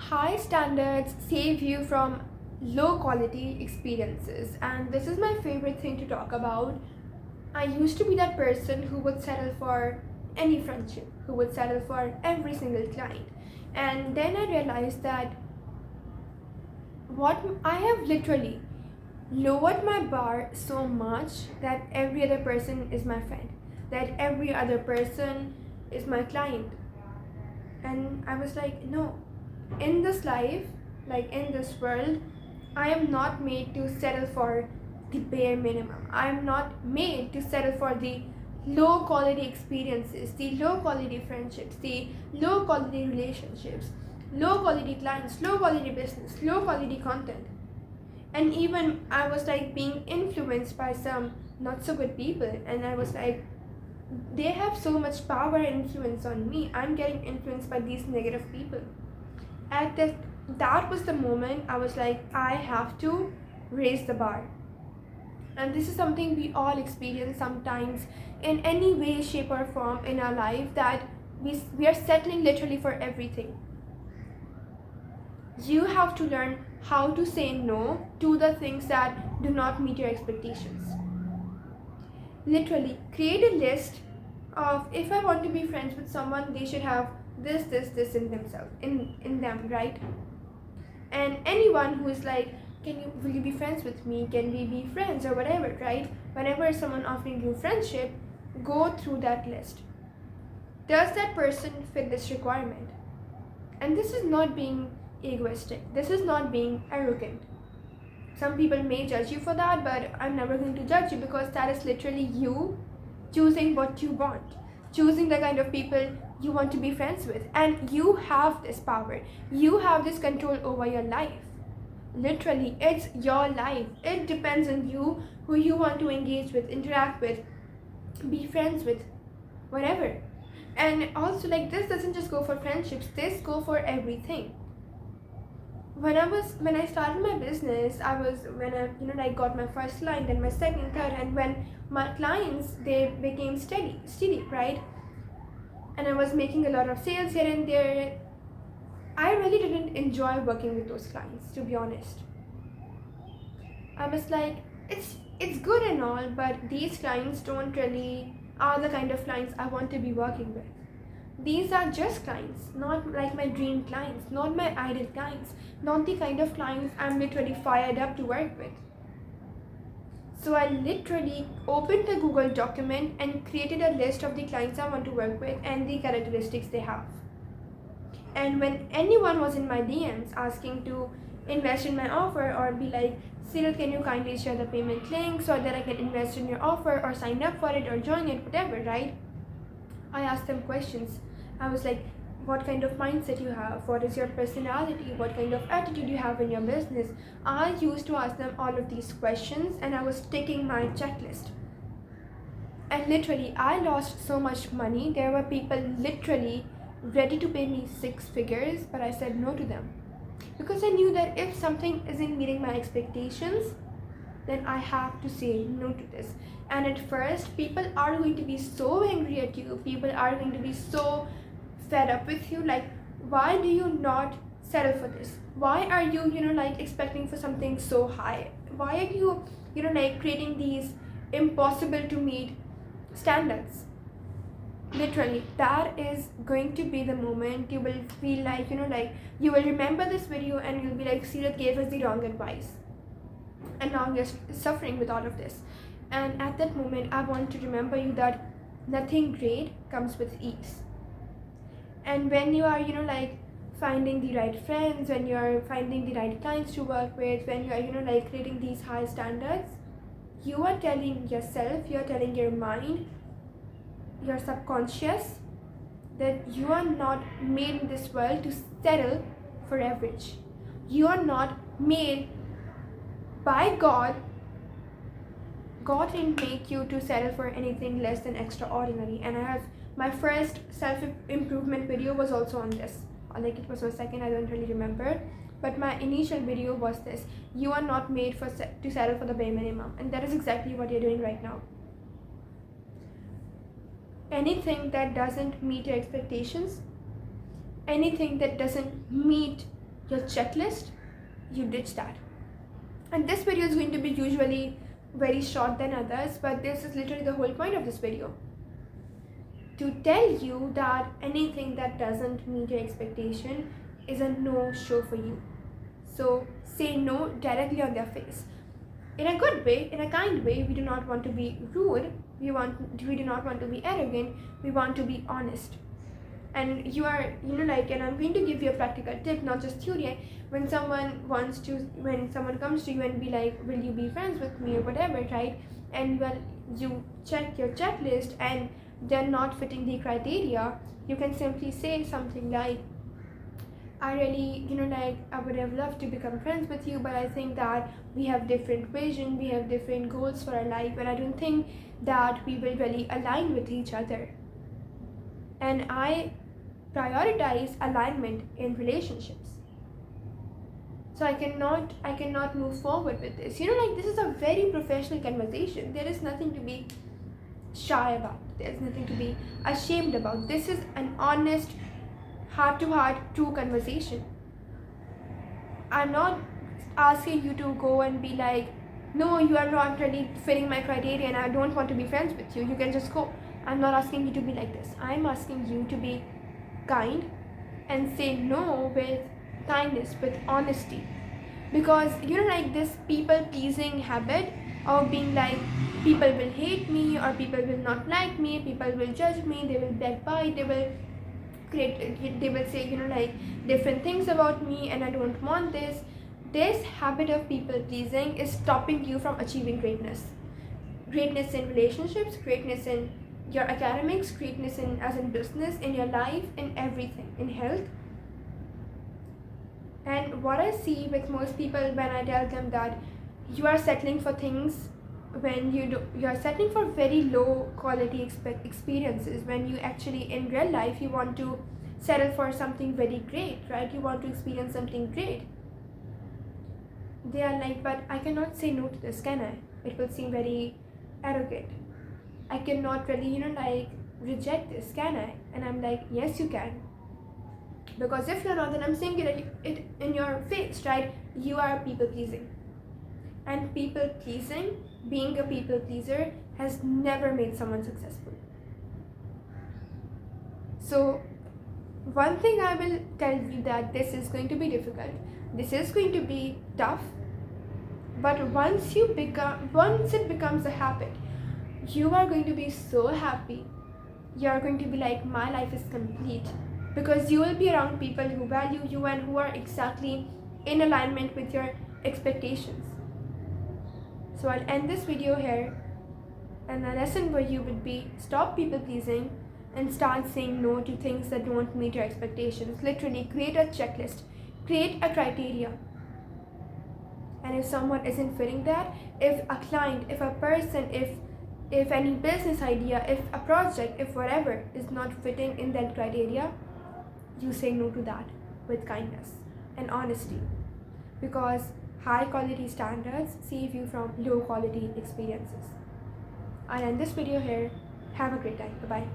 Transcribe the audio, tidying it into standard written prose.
High standards save you from low quality experiences, and this is my favorite thing to talk about. I used to be that person who would settle for any friendship, who would settle for every single client. And then I realized that what I have literally lowered my bar so much that every other person is my friend, that every other person is my client. And I was like, no, in this life, like in this world, I am not made to settle for the bare minimum. I am not made to settle for the low quality experiences, the low quality friendships, the low quality relationships, low quality clients, low quality business, low quality content. And even I was like being influenced by some not so good people, and I was like, they have so much power and influence on me. I'm getting influenced by these negative people. At that was the moment I was like, I have to raise the bar. And this is something we all experience sometimes in any way, shape, or form in our life, that we are settling literally for everything. You have to learn how to say no to the things that do not meet your expectations. Literally, create a list of, if I want to be friends with someone, they should have this in themselves, in them, right? And anyone who is like, will you be friends with me, can we be friends, or whatever, right? Whenever someone offering you friendship, go through that list. Does that person fit this requirement? And this is not being egoistic, this is not being arrogant. Some people may judge you for that, but I'm never going to judge you, because that is literally you choosing what you want, choosing the kind of people you want to be friends with. And you have this power, you have this control over your life. Literally, it's your life. It depends on you who you want to engage with, interact with, be friends with, whatever. And also, like, this doesn't just go for friendships, this go for everything. When I started my business, when I got my first client, then my second, third, and when my clients, they became steady, right? And I was making a lot of sales here and there. I really didn't enjoy working with those clients, to be honest. I was like, it's good and all, but these clients don't really are the kind of clients I want to be working with. These are just clients, not like my dream clients, not my ideal clients, not the kind of clients I'm literally fired up to work with. So I literally opened the Google document and created a list of the clients I want to work with and the characteristics they have. And when anyone was in my DMs asking to invest in my offer, or be like, Cyril, can you kindly share the payment link so that I can invest in your offer or sign up for it or join it, whatever, right? I asked them questions. I was like, what kind of mindset you have, what is your personality, what kind of attitude you have in your business. I used to ask them all of these questions, and I was taking my checklist. And literally, I lost so much money. There were people literally ready to pay me 6 figures, but I said no to them, because I knew that if something isn't meeting my expectations, then I have to say no to this. And at first, people are going to be so angry at you, people are going to be so fed up with you, like, why do you not settle for this? Why are you, expecting for something so high? Why are you, creating these impossible to meet standards? Literally, that is going to be the moment you will feel like, you will remember this video and you'll be like, Seerat gave us the wrong advice. And now you're suffering with all of this. And at that moment, I want to remember you that nothing great comes with ease. And when you are, finding the right friends, when you're finding the right clients to work with, when you are, creating these high standards, you are telling yourself, you're telling your mind, your subconscious, that you are not made in this world to settle for average. You are not made by God. God didn't make you to settle for anything less than extraordinary. And I have my first self-improvement video was also on this. Like, it was my second, I don't really remember. But my initial video was this: you are not made to settle for the bare minimum. And that is exactly what you're doing right now. Anything that doesn't meet your expectations, anything that doesn't meet your checklist, you ditch that. And this video is going to be usually very short than others, but this is literally the whole point of this video, to tell you that anything that doesn't meet your expectation is a no show for you. So say no directly on their face, in a good way, in a kind way. We do not want to be rude, we do not want to be arrogant, we want to be honest. And you are, and I'm going to give you a practical tip, not just theory. When someone comes to you and be like, will you be friends with me or whatever, right? And when you check your checklist and they're not fitting the criteria, you can simply say something like, I really, I would have loved to become friends with you, but I think that we have different vision, we have different goals for our life, and I don't think that we will really align with each other. And I prioritize alignment in relationships. So I cannot move forward with this. This is a very professional conversation. There is nothing to be shy about. There's nothing to be ashamed about. This is an honest, heart-to-heart, true conversation. I'm not asking you to go and be like, no, you are not really fitting my criteria and I don't want to be friends with you. You can just go. I'm not asking you to be like this. I'm asking you to be kind and say no with kindness, with honesty. Because this people pleasing habit of being like, people will hate me, or people will not like me, people will judge me, they will backbite, they will say different things about me, and I don't want this. This habit of people pleasing is stopping you from achieving greatness in relationships, greatness in your academics, greatness as in business, in your life, in everything, in health. And what I see with most people when I tell them that you are settling for things, when you are settling for very low quality experiences, when you actually in real life you want to settle for something very great, right? You want to experience something great. They are like, but I cannot say no to this, can I? It will seem very arrogant. I cannot really, reject this, can I? And I'm like, yes, you can. Because if you're not, then I'm saying it in your face, right? You are people pleasing. And people pleasing, being a people pleaser, has never made someone successful. So, one thing I will tell you, that this is going to be difficult. This is going to be tough. But once it becomes a habit, you are going to be so happy. You are going to be like, my life is complete. Because you will be around people who value you and who are exactly in alignment with your expectations. So I'll end this video here, and the lesson for you would be, stop people pleasing and start saying no to things that don't meet your expectations. Literally create a checklist, create a criteria. And if someone isn't fitting that, if a client, if a person, if any business idea, if a project, if whatever is not fitting in that criteria, you say no to that with kindness and honesty. Because high quality standards save you from low quality experiences. I'll end this video here. Have a great time. Bye-bye.